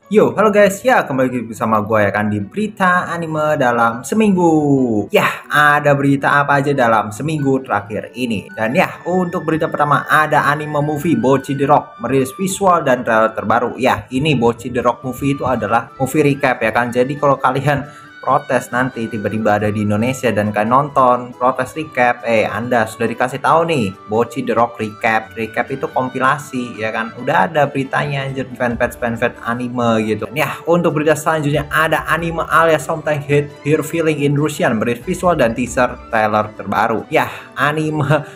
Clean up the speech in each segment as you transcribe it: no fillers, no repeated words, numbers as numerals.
Yo, halo guys, ya kembali lagi bersama gue ya kan di berita anime dalam seminggu. Ya, ada berita apa aja dalam seminggu terakhir ini. Dan ya, untuk berita pertama ada anime movie Bocchi the Rock merilis visual dan trailer terbaru. Ya, ini Bocchi the Rock movie itu adalah movie recap ya kan. Jadi kalau kalian protes nanti tiba-tiba ada di Indonesia dan kalian nonton protes recap, Anda sudah dikasih tahu nih Bocchi the Rock recap itu kompilasi ya kan, udah ada beritanya anjir, fanpage anime gitu ya. Untuk berita selanjutnya ada anime alias Something Hit Here Feeling in Russian merilis visual dan teaser trailer terbaru. Ya, anime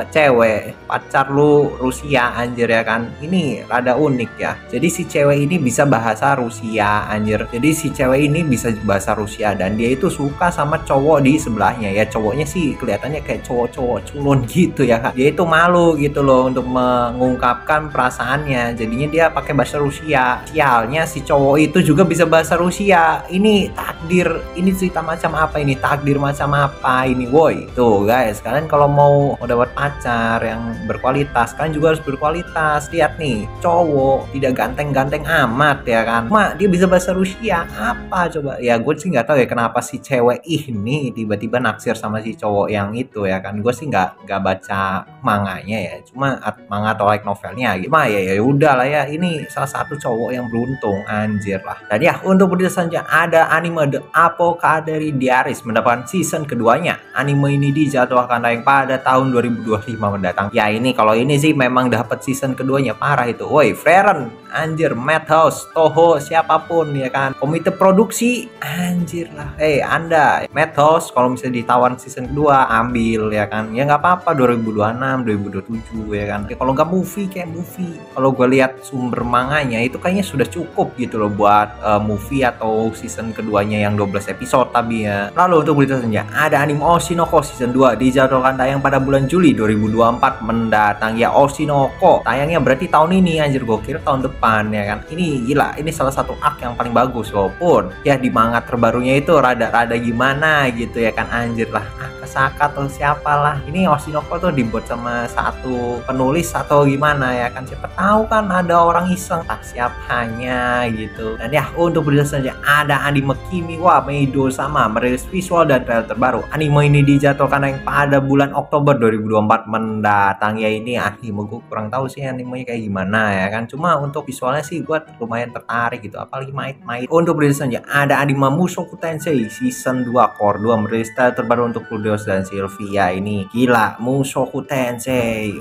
cewek pacar lu Rusia anjir ya kan, ini rada unik ya. Jadi si cewek ini bisa bahasa Rusia anjir, jadi si cewek ini bisa bahasa Rusia dan dia itu suka sama cowok di sebelahnya ya. Cowoknya sih kelihatannya kayak cowok-cowok culun gitu ya kan. Dia itu malu gitu loh untuk mengungkapkan perasaannya, jadinya dia pakai bahasa Rusia. Sialnya si cowok itu juga bisa bahasa Rusia. Ini takdir, ini cerita macam apa ini, takdir macam apa ini woi. Tuh guys, kalian kalau mau dapat pacar yang berkualitas kan juga harus berkualitas. Lihat nih, cowok tidak ganteng-ganteng amat ya kan, dia bisa bahasa Rusia. Apa coba ya, gue sih nggak tahu ya kenapa si cewek ini tiba-tiba naksir sama si cowok yang itu ya kan. Gue sih nggak baca manganya ya, cuma manga atau like novelnya gitu. Ya udah lah ya, ini salah satu cowok yang beruntung anjir lah. Dan ya, untuk berita selanjutnya ada anime The Apothecary Diaries mendapatkan season keduanya. Anime ini dijadwalkan tayang pada tahun 2025 mendatang. Ya ini kalau ini sih memang dapat season keduanya, parah itu. Woi, Frieren anjir, Madhouse, Toho, siapapun ya kan, komite produksi anjir lah. Anda Madhouse kalau misalnya ditawan season kedua ambil ya kan, ya nggak apa-apa 2026 2027 ya kan. Kalau nggak movie kayak movie, kalau gue lihat sumber manganya itu kayaknya sudah cukup gitu loh buat movie atau season keduanya yang 12 episode tapi ya. Lalu untuk berita selanjutnya ada anime Oshinoko season 2 dijadwalkan tayang pada bulan Juli 2024 mendatang. Ya, Oshinoko tayangnya berarti tahun ini anjir, gue kira tahun depan ya kan. Ini gila, ini salah satu arc yang paling bagus walaupun ya di manga terbarunya itu rada gimana gitu ya kan anjir lah. Akasaka atau siapalah, ini Oshinoko tuh dibuat sama satu penulis atau gimana ya kan, siapa tahu kan ada orang iseng tak siapanya gitu. Dan ya, untuk berita selanjutnya ada anime Kimi wa Meido sama merilis visual dan trailer terbaru. Anime ini dijadwalkan yang pada bulan Oktober 2024 mendatang. Ya ini anime gue kurang tahu sih animenya kayak gimana ya kan, cuma untuk visualnya sih gue lumayan tertarik gitu, apalagi Might. Untuk berita selanjutnya ada anime Mushoku Tensei season 2 core 2 merilis trailer terbaru untuk Rudeus dan Sylvia. Ini gila, Mushoku Tensei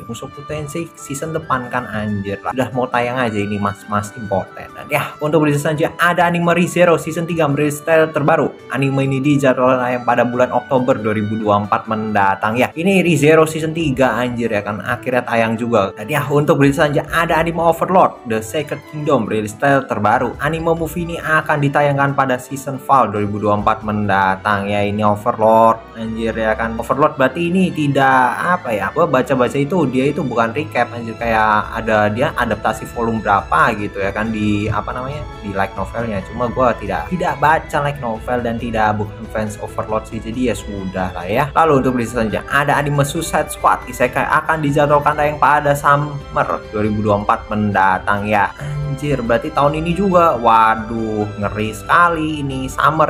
season depan kan anjir lah, udah mau tayang aja ini, mas important. Dan ya, untuk berita selanjutnya ada anime ReZero season 3 merilis trailer terbaru. Anime ini dijadwalkan tayang pada bulan Oktober 2024 mendatang. Ya ini ReZero season 3 anjir ya kan, akhirnya tayang juga. Dan ya, untuk berita selanjutnya ada anime Overlord The Sacred Kingdom merilis trailer terbaru. Anime movie ini akan ditayangkan pada season fall 2024 mendatang. Ya ini Overlord anjir ya kan. Overlord berarti ini tidak apa ya, gua baca-baca itu dia itu bukan recap anjir, kayak ada dia adaptasi volume berapa gitu ya kan di apa namanya, di light novelnya. Cuma gua tidak baca light novel dan bukan fans Overlord sih, jadi ya sudah lah ya. Lalu untuk berita selanjutnya ada anime Suicide Squad Isekai akan dijadwalkan tayang pada summer 2024 mendatang. Ya anjir, berarti tahun ini juga. Waduh, ngeri sekali ini. Summer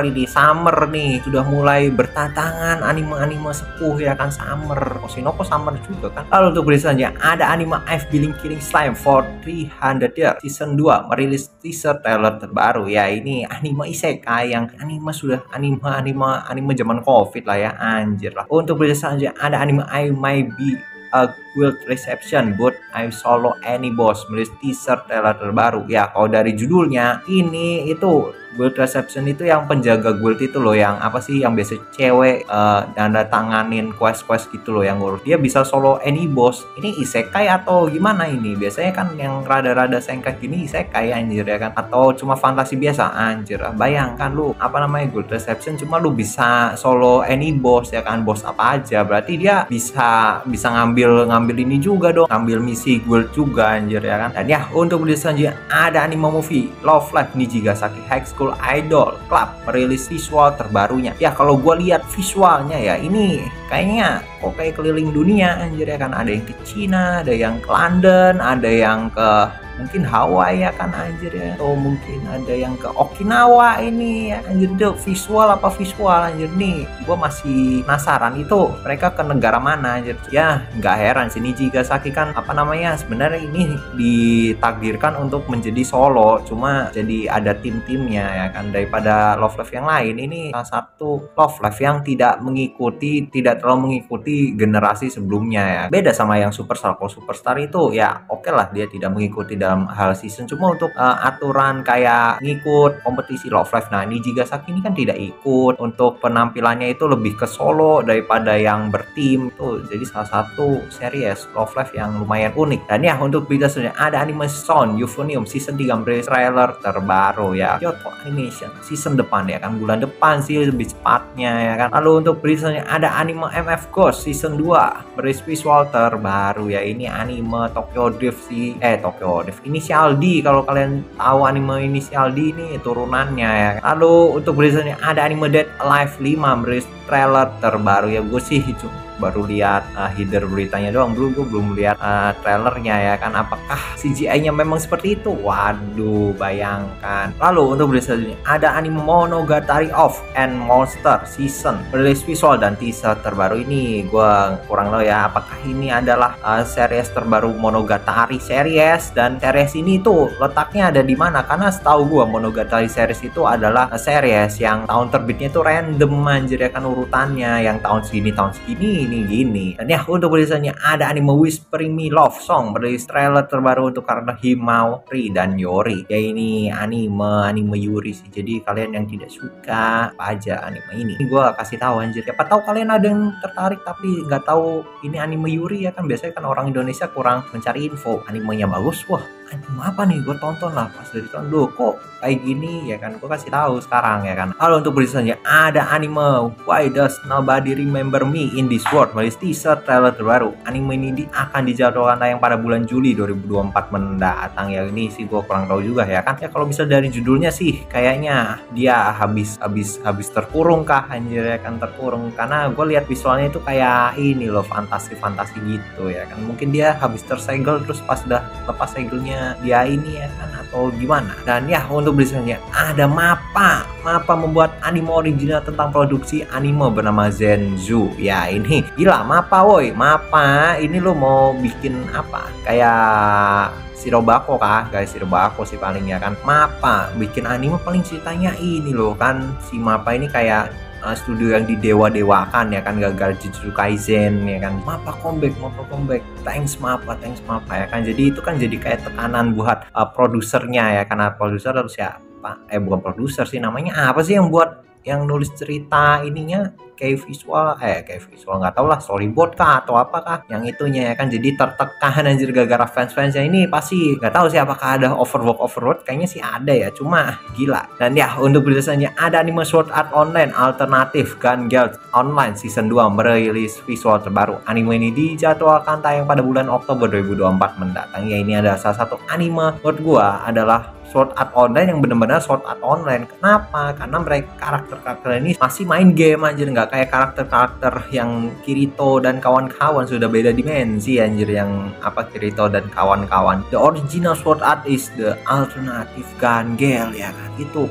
nih sudah mulai bertantangan anime sepuh ya kan, summer. Oshinoko summer juga kan. Lalu untuk berita selanjutnya ada anime I've Been Killing Slime for 300 Years season 2 merilis teaser trailer terbaru. Ya ini anime isekai yang sudah anime zaman Covid lah ya anjir lah. Untuk berita selanjutnya ada anime I Might Be a Guild Reception buat I Solo Any Boss merilis teaser trailer terbaru. Ya kalau dari judulnya ini itu Guild Reception itu yang penjaga guild itu loh, yang apa sih, yang biasa cewek tanda tanganin quest gitu loh, yang ngurus. Dia bisa solo any boss. Ini isekai atau gimana ini? Biasanya kan yang rada sengkat gini isekai anjir ya kan, atau cuma fantasi biasa anjir. Bayangkan lu apa namanya Guild Reception, cuma lu bisa solo any boss ya kan, boss apa aja. Berarti dia bisa ngambil ini juga dong, ngambil misi guild juga anjir ya kan. Dan ya, untuk video selanjutnya ada anime movie Love Live Nijigasaki High School Idol Club merilis visual terbarunya. Ya kalau gue lihat visualnya ya, ini kayaknya kok kayak keliling dunia anjir ya kan. Ada yang ke Cina, ada yang ke London, ada yang ke mungkin Hawaii ya kan anjir ya, atau mungkin ada yang ke Okinawa ini ya anjir. Tuh visual apa visual anjir nih, gua masih penasaran itu mereka ke negara mana anjir. Ya nggak heran sih, Nijigasaki kan apa namanya, sebenarnya ini ditakdirkan untuk menjadi solo, cuma jadi ada tim-timnya ya kan. Daripada Love Live yang lain, ini salah satu Love Live yang tidak terlalu mengikuti generasi sebelumnya ya. Beda sama yang Superstar. Kalau Superstar itu ya oke lah, dia tidak mengikuti dalam hal season, cuma untuk aturan kayak ngikut kompetisi Love Live. Nah, Nijigasaki ini kan tidak ikut, untuk penampilannya itu lebih ke solo daripada yang bertim tuh. Jadi salah satu series Love Live yang lumayan unik. Dan ya untuk berita selanjutnya ada anime Son Euphonium season 3 merilis trailer terbaru ya, Kyoto Animation season depan ya kan, bulan depan sih lebih cepatnya ya kan. Lalu untuk berita selanjutnya ada anime MF Ghost season 2 merilis visual terbaru ya. Ini anime Tokyo Drift sih, Tokyo Drift Initial D, kalau kalian tahu anime Initial D ini turunannya ya. Lalu untuk berita selanjutnya ada anime Dead Alive 5 merilis trailer terbaru ya. Gue sih baru lihat header beritanya doang, dulu gue belum lihat trailernya ya kan, apakah CGI-nya memang seperti itu. Waduh, bayangkan. Lalu untuk berita selanjutnya ada anime Monogatari of and Monster season rilis visual dan teaser terbaru. Ini gue kurang tahu ya, apakah ini adalah series terbaru Monogatari series, dan series ini tuh letaknya ada di mana, karena setahu gue Monogatari series itu adalah series yang tahun terbitnya itu random anjir ya kan, urutannya yang tahun segini ini gini. Dan ya untuk tulisannya ada anime Whispering Me Love Song merilis trailer terbaru untuk karakter Himawari dan Yori ya. Ini anime Yuri sih, jadi kalian yang tidak suka apa aja anime ini gue kasih tahu anjir. Siapa tahu kalian ada yang tertarik tapi nggak tahu ini anime Yuri ya kan, biasanya kan orang Indonesia kurang mencari info. Animenya bagus, wah anime apa nih, gue tonton lah. Pas dari tahun dulu kok kayak gini ya kan, gue kasih tahu sekarang ya kan. Lalu untuk berikutnya ada anime Why Does Nobody Remember Me in This World merilis teaser trailer terbaru. Anime ini akan dijadwalkan tayang pada bulan Juli 2024 mendatang ya. Ini sih gue kurang tahu juga ya kan. Ya kalau bisa dari judulnya sih kayaknya dia habis terkurung kah anjir ya kan, terkurung, karena gue lihat visualnya itu kayak ini loh, fantasi gitu ya kan. Mungkin dia habis tersegel terus pas udah lepas segelnya dia ini ya kan, atau gimana. Dan ya untuk berikutnya ada Mappa membuat anime original tentang produksi anime bernama Zenzu ya. Ini gila Mappa woi, Mappa ini lo mau bikin apa, kayak Shirobako kah? Guys, Shirobako sih paling ya kan. Mappa bikin anime paling ceritanya ini loh kan, si Mappa ini kayak studio yang didewa-dewakan ya kan, gagal Jujutsu Kaisen ya kan. Mappa comeback, thanks Mappa ya kan. Jadi itu kan jadi kayak tekanan buat produsernya ya, karena produser harus siapa? Bukan produser sih, namanya apa sih yang buat, yang nulis cerita ininya, kayak visual nggak tahu lah, storyboard kah atau apakah yang itunya ya kan. Jadi tertekan anjir gara-gara fans-fansnya ini. Pasti nggak tahu sih apakah ada overwork, kayaknya sih ada ya, cuma gila. Dan ya untuk berikutnya ada anime Sword Art Online Alternative Gun Guild Online season 2 merilis visual terbaru. Anime ini dijadwalkan tayang pada bulan Oktober 2024 mendatang ya. Ini adalah salah satu anime menurut gua adalah Sword Art Online yang benar-benar Sword Art Online. Kenapa? Karena mereka karakter ini masih main game anjir, nggak kayak karakter yang Kirito dan kawan-kawan, sudah beda dimensi anjir. Yang apa, Kirito dan kawan-kawan. The original Sword Art is the alternative Gun Guild ya kan. Itu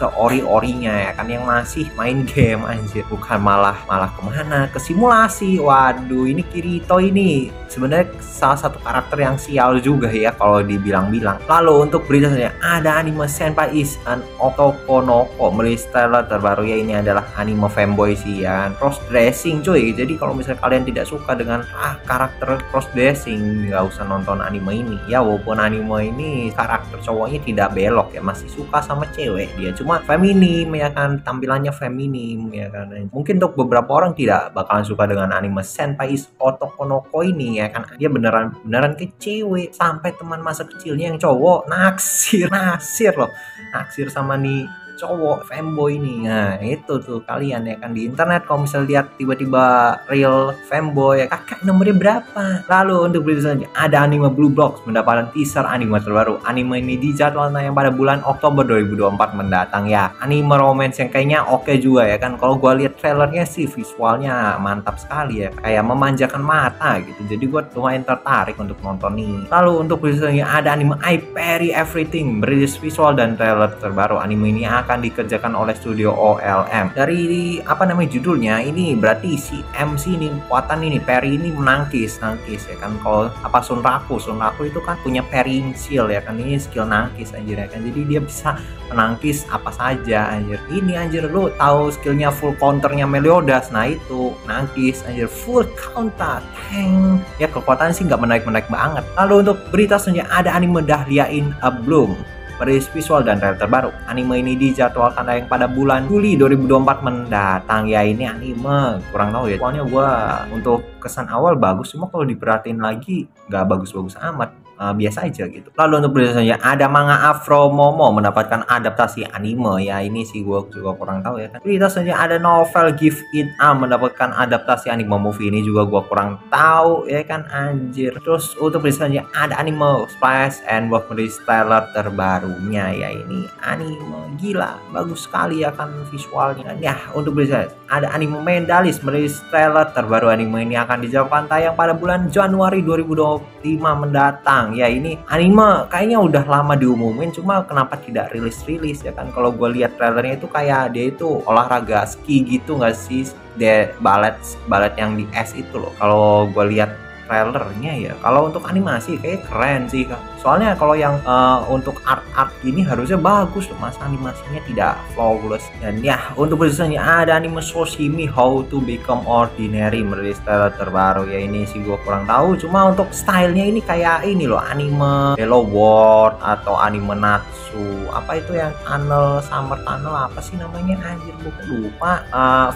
seori-orinya ya kan, yang masih main game anjir, bukan malah kemana, ke simulasi. Waduh, ini Kirito ini sebenarnya salah satu karakter yang sial juga ya kalau dibilang-bilang. Lalu untuk berita ada anime Senpai is an Otokonoko merilis trailer terbaru ya. Ini adalah anime fanboy sih ya, cross dressing cuy. Jadi kalau misalnya kalian tidak suka dengan karakter cross dressing, nggak usah nonton anime ini ya. Walaupun anime ini karakter cowoknya tidak belok ya, masih suka sama cewek dia, cuma feminim ya kan, tampilannya feminim ya kan. Mungkin untuk beberapa orang tidak bakalan suka dengan anime Senpai is Otokonoko ini ya kan. Dia beneran ke cewek, sampai teman masa kecilnya yang cowok naksir sama nih cowok fanboy nih. Nah itu tuh kalian ya kan di internet kalau misalnya lihat tiba-tiba real fanboy, kakak nomornya berapa. Lalu untuk berita selanjutnya ada anime Blue Blocks mendapatkan teaser anime terbaru. Anime ini dijadwalkan tayang pada bulan Oktober 2024 mendatang ya. Anime romance yang kayaknya oke juga ya kan. Kalau gua lihat trailernya sih visualnya mantap sekali ya, kayak memanjakan mata gitu. Jadi gua lumayan tertarik untuk nonton nih. Lalu untuk berita selanjutnya ada anime I Parry Everything merilis visual dan trailer terbaru. Anime ini akan dikerjakan oleh studio OLM. Dari apa namanya judulnya ini berarti si MC ini kekuatan ini Perry ini nangkis ya kan. Kalau apa Sunraku itu kan punya parrying skill ya kan, ini skill nangkis anjir ya kan. Jadi dia bisa menangkis apa saja anjir. Ini anjir lu tahu skillnya full counternya Meliodas, nah itu nangkis anjir full counter tank ya. Kekuatan sih nggak menaik banget. Lalu untuk berita selanjutnya ada anime Dahlia in a Bloom merilis visual dan trailer terbaru. Anime ini dijadwalkan tayang pada bulan Juli 2024 mendatang ya. Ini anime kurang tahu ya, soalnya gua untuk kesan awal bagus, cuma kalau diperhatiin lagi nggak bagus-bagus amat. Biasa aja gitu. Lalu untuk berita selanjutnya ada manga Afro Momo mendapatkan adaptasi anime ya. Ini sih gue juga kurang tahu ya kan. Berita selanjutnya ada novel Give It Up mendapatkan adaptasi anime movie. Ini juga gue kurang tahu ya kan anjir. Terus untuk berita selanjutnya ada anime Splash and Wolf merilis trailer terbarunya ya. Ini anime gila bagus sekali ya kan visualnya. Dan ya untuk berita ada anime Mendalis merilis trailer terbaru. Anime ini akan dijadwalkan tayang pada bulan Januari 2025 mendatang. Ya ini anime kayaknya udah lama diumumin, cuma kenapa tidak rilis ya kan. Kalau gue lihat trailernya itu kayak dia itu olahraga ski gitu nggak sih, dia balet yang di es itu loh kalau gue lihat trailernya ya. Kalau untuk animasi kayak keren sih kan. Soalnya kalau yang untuk art ini harusnya bagus loh, masa animasinya tidak flawless. Dan ya untuk berikutnya ada anime Soshimi How to Become Ordinary merilis trailer terbaru ya. Ini sih gue kurang tahu, cuma untuk stylenya ini kayak ini loh anime Hello World atau anime Natsu apa itu yang tunnel Summer Tunnel apa sih namanya anjir gue lupa.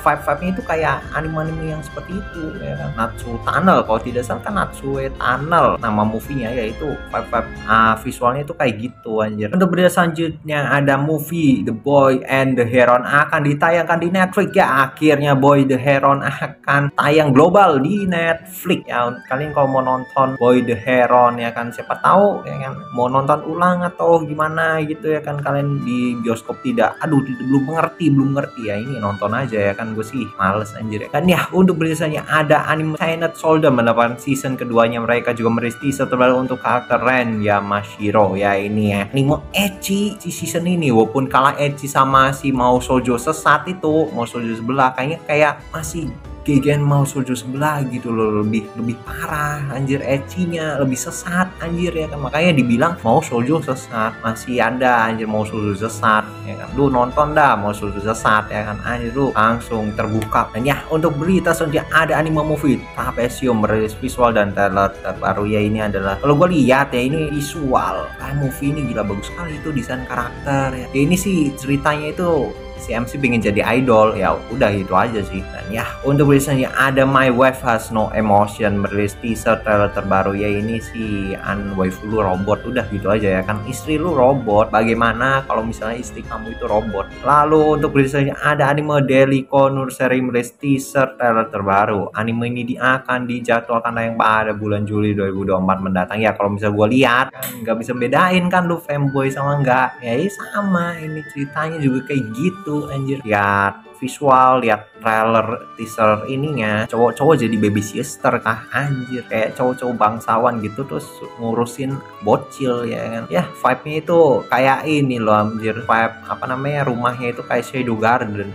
Vibe-nya itu kayak anime-anime yang seperti itu ya kan. Natsu Tunnel kalau tidak salah kan, Natsu Tunnel nama movie-nya, yaitu vibe visualnya itu kayak gitu anjir. Untuk berita selanjutnya ada movie The Boy and the Heron akan ditayangkan di Netflix ya. Akhirnya Boy the Heron akan tayang global di Netflix ya. Kalian kalau mau nonton Boy the Heron ya kan, siapa tahu ya kan mau nonton ulang atau gimana gitu ya kan, kalian di bioskop tidak belum ngerti ya, ini nonton aja ya kan. Gue sih males anjir ya kan. Ya untuk berita selanjutnya ada anime Chained Soldier mendapatkan season keduanya. Mereka juga merilis teaser terbaru untuk karakter Ren Yamashiro ya. Ini ya anime ecchi si season ini, walaupun kalah ecchi sama si Mao Shoujo sesat itu, Mao Shoujo sebelah kayaknya kayak masih Gegen Mao Shoujo sebelah gitu loh, lebih parah anjir, ecchinya lebih sesat anjir ya kan. Makanya dibilang Mao Shoujo sesat, masih ada anjir Mao Shoujo sesat ya kan. Lu nonton dah Mao Shoujo sesat ya kan anjir, lu langsung terbuka. Dan ya untuk berita selanjutnya ada anime movie Trapezio merilis visual dan trailer terbaru ya. Ini adalah kalau gue lihat ya, ini visual movie ini gila bagus sekali, itu desain karakter ya. Ini sih ceritanya itu si MC pengen jadi idol ya, udah itu aja sih. Dan ya untuk berikutnya ada My Wife Has No Emotion merilis teaser trailer terbaru ya. Ini si waifu lu robot, udah gitu aja ya kan, istri lu robot, bagaimana kalau misalnya istri kamu itu robot. Lalu untuk berikutnya ada anime Delico Nursery merilis teaser trailer terbaru. Anime ini akan dijadwalkan tayang pada bulan Juli 2024 mendatang ya. Kalau misalnya gue lihat kan nggak bisa bedain kan lu fanboy sama enggak ya, sama ini ceritanya juga kayak gitu anjir. Lihat visual, lihat trailer teaser ininya, cowok-cowok jadi baby sister kah anjir, kayak cowok-cowok bangsawan gitu terus ngurusin bocil ya kan. Ya vibe-nya itu kayak ini loh anjir, vibe apa namanya rumahnya itu kayak Shadow Garden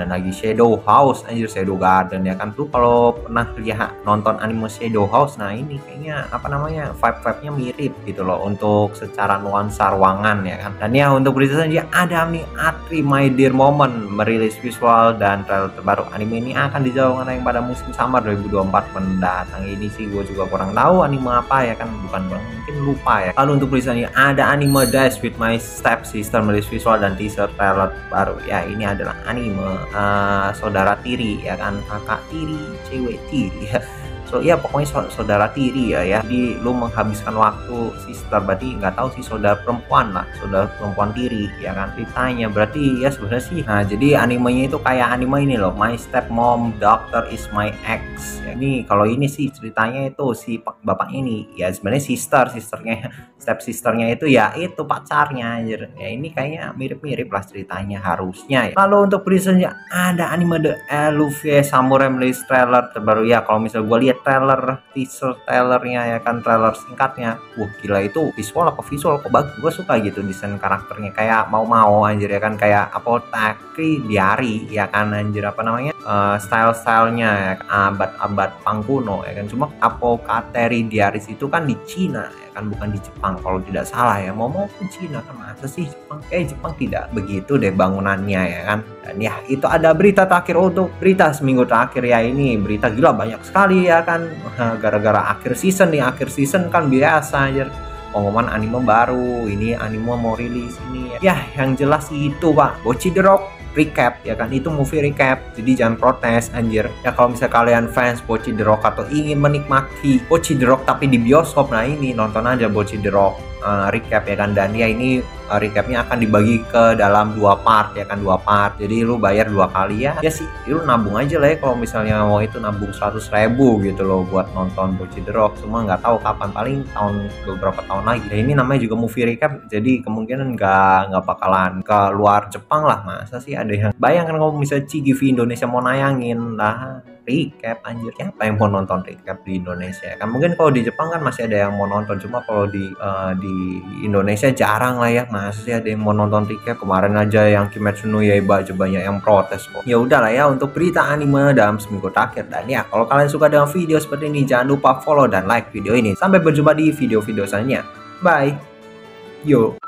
lagi Shadow House anjir, Shadow Garden ya kan. Tuh kalau pernah lihat nonton anime Shadow House, nah ini kayaknya apa namanya vibe-nya mirip gitu loh untuk secara nuansa ruangan ya kan. Dan ya untuk berita selanjutnya ada nih Atri My Dear Moment merilis visual dan trailer terbaru. Anime ini akan dijadwalkan yang pada musim summer 2024 mendatang. Ini sih gue juga kurang tahu anime apa ya kan, mungkin lupa ya. Lalu untuk tulisannya ada anime Dash with My Stepsister merilis visual dan teaser trailer baru ya. Ini adalah anime saudara tiri ya kan, kakak tiri, cewek tiri ya. So ya pokoknya saudara tiri ya. Jadi lu menghabiskan waktu sister, berarti nggak tahu sih saudara perempuan lah, saudara perempuan tiri ya kan ceritanya. Berarti ya sebenarnya sih. Nah jadi animenya itu kayak anime ini loh, My Stepmom Doctor is My Ex. Ya, ini kalau ini sih ceritanya itu si bapak ini ya sebenarnya sisternya step sisternya itu ya itu pacarnya anjir. Ya ini kayaknya mirip-mirip lah ceritanya harusnya ya. Lalu untuk berikutnya ada anime The Eluve Samurai Melis trailer terbaru ya. Kalau misalnya gue lihat teaser trailernya ya kan, trailer singkatnya, wah gila itu visual kok bagus. Gue suka gitu desain karakternya, kayak mau anjir ya kan, kayak Apothecary Diary ya kan anjir, apa namanya stylenya ya, abad Pang kuno ya kan. Cuma Apothecary Diary itu kan di Cina ya kan, bukan di Jepang kalau tidak salah ya. Mau ke Cina kan, masa sih Jepang? Jepang tidak begitu deh bangunannya ya kan. Dan ya itu ada berita terakhir untuk berita seminggu terakhir ya. Ini berita gila banyak sekali ya kan, gara-gara akhir season kan biasa anjir pengumuman anime baru, ini anime mau rilis ini ya. Yang jelas itu Pak, Bocchi the Rock recap ya kan, itu movie recap, jadi jangan protes anjir ya. Kalau misalnya kalian fans Bocchi the Rock atau ingin menikmati Bocchi the Rock tapi di bioskop, nah ini nonton aja Bocchi the Rock recap ya kan. Dan ya ini recapnya akan dibagi ke dalam 2 part ya kan, 2 part, jadi lu bayar 2 kali ya sih. Lu nabung aja lah ya kalau misalnya mau itu, nabung 100.000 gitu loh buat nonton Bocchi the Rock. Cuma nggak tahu kapan, paling beberapa tahun lagi ya. Ini namanya juga movie recap, jadi kemungkinan nggak bakalan ke luar Jepang lah. Masa sih ada yang bayangkan kalau misalnya CGV Indonesia mau nayangin lah recap anjir, siapa yang mau nonton recap di Indonesia kan? Mungkin kalau di Jepang kan masih ada yang mau nonton, cuma kalau di Indonesia jarang lah ya. Masa sih ada yang mau nonton recap? Kemarin aja yang Kimetsu no Yaiba aja banyak yang protes kok. Ya udahlah ya untuk berita anime dalam seminggu terakhir. Dan ya kalau kalian suka dengan video seperti ini, jangan lupa follow dan like video ini. Sampai berjumpa di video-video selanjutnya. Bye. Yo.